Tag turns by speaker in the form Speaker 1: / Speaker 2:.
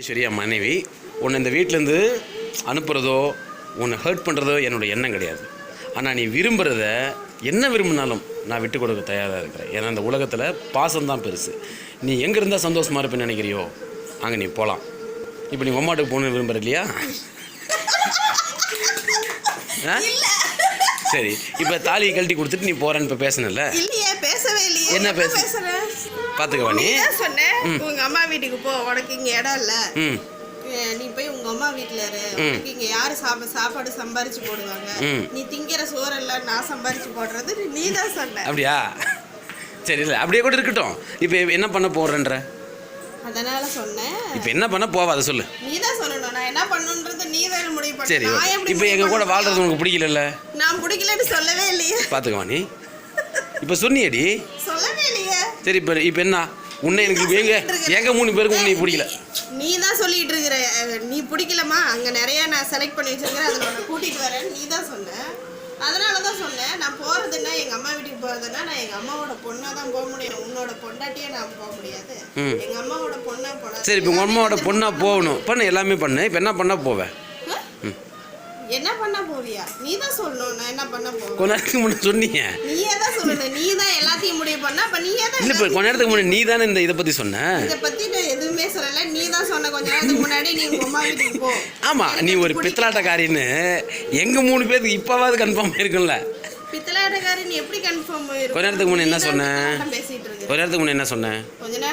Speaker 1: சரியா மனைவி உன்னை இந்த வீட்டிலேருந்து அனுப்புகிறதோ உன்னை ஹர்ட் பண்ணுறதோ என்னோடய எண்ணம் கிடையாது. ஆனால் நீ விரும்புகிறத என்ன விரும்பினாலும் நான் விட்டு கொடுக்க தயாராக இருக்கிறேன். ஏன்னா இந்த உலகத்தில் பாசம்தான் பெருசு. நீ எங்கே இருந்தால் சந்தோஷமாக இருப்பேன்னு நினைக்கிறியோ அங்கே நீ போகலாம். இப்போ நீ அம்மாட்டுக்கு போகணுன்னு விரும்புகிற இல்லையா? சரி, இப்போ தாலியை கழட்டி கொடுத்துட்டு நீ போகிறேன்னு இப்போ பேசணும்ல? என்ன பார்த்துக்கவா நீ
Speaker 2: சொன்னேன் உங்க அம்மா வீட்டுக்கு போ, உனக்கு இங்க இடம் இல்ல, நீ போய் உங்க அம்மா வீட்டுல இரு, உனக்கு இங்க யாரு சாப்பாடு சம்பாரிச்சு போடுவாங்க, நீ திங்கிற சோறெல்லாம் நான் சம்பாரிச்சு போடுறது நீ தான் சொன்ன.
Speaker 1: அப்படியா? சரி, இல்லை அப்படியே கூட இருக்கட்டும். இப்போ என்ன பண்ண போறேன்ற?
Speaker 2: அதனால சொன்னேன்.
Speaker 1: இப்போ என்ன பண்ண போவா அதை சொல்லு.
Speaker 2: நீ தான் சொல்லணும், நான் என்ன பண்ணணும்ன்றது நீ தான் முடிவு பண்ணு.
Speaker 1: சரி, இப்போ எங்க கூட வாழ்றது உனக்கு பிடிக்கல?
Speaker 2: நான் பிடிக்கலன்னு சொல்லவே இல்லையே.
Speaker 1: பார்த்துக்கவா நீ இப்போ சொன்னியடி?
Speaker 2: சொல்லவே இல்லையே.
Speaker 1: சரி, இப்போ என்ன உன்னை எனக்கு எங்க 3 பேருக்கு உன்னை பிடிக்கல?
Speaker 2: நீ தான் சொல்லிட்டு இருக்கிற, நீ பிடிக்கலமா, அங்கே நிறைய நான் செலக்ட் பண்ணி வச்சிருக்கிறேன், அதில் உன்னை கூட்டிகிட்டு வரேன் நீ தான் சொன்ன. அதனால தான் சொன்னேன். நான் போகிறதுன்னா எங்கள் அம்மா வீட்டுக்கு போகிறதுன்னா நான் எங்கள் அம்மாவோட பொண்ணாக தான் போக முடியும், உன்னோட பொண்டாட்டியே நான் போக முடியாது. எங்கள் அம்மாவோட பொண்ணாக போன.
Speaker 1: சரி, இப்போ உங்கள் அம்மாவோட பொண்ணாக போகணும், பண்ண எல்லாமே பண்ணு. இப்போ என்ன பண்ண போவேன்?
Speaker 2: என்ன பண்ண போவியா? நீ தான் சொல்லணும். நான் என்ன பண்ண போவேன்?
Speaker 1: கொஞ்ச நேரத்துக்கு முன்னாடி சொன்னீங்க.
Speaker 2: நீயே தான் சொல்லணும், நீ தான் எல்லாத்தையும் முடிவு பண்ண. அப்போ நீயே தான்.
Speaker 1: இல்லை, இப்போ கொஞ்ச நேரத்துக்கு முன்னாடி நீ தானே இந்த இதை பற்றி சொன்ன.
Speaker 2: இதை பற்றி நான் எதுவுமே சொல்லலை, நீ தான் சொன்ன. கொஞ்ச நேரத்துக்கு முன்னாடி நீ உங்கள் அம்மா வீட்டுக்கு போ.
Speaker 1: ஆமாம், நீ ஒரு பித்தலாட்டக்காரின்னு எங்கள் 3 பேருக்கு இப்போவாது கன்ஃபார்ம் இருக்கும்ல?
Speaker 2: பித்தலாட்டக்காரி நீ எப்படி கன்ஃபார்ம் ஆயிருக்கும்?
Speaker 1: கொஞ்ச நேரத்துக்கு முன்னாடி என்ன சொன்னேன்?
Speaker 2: பேசிட்டு இருக்கு.
Speaker 1: கொஞ்ச நேரத்துக்கு முன்னாடி என்ன சொன்னேன்?
Speaker 2: கொஞ்ச நேரம்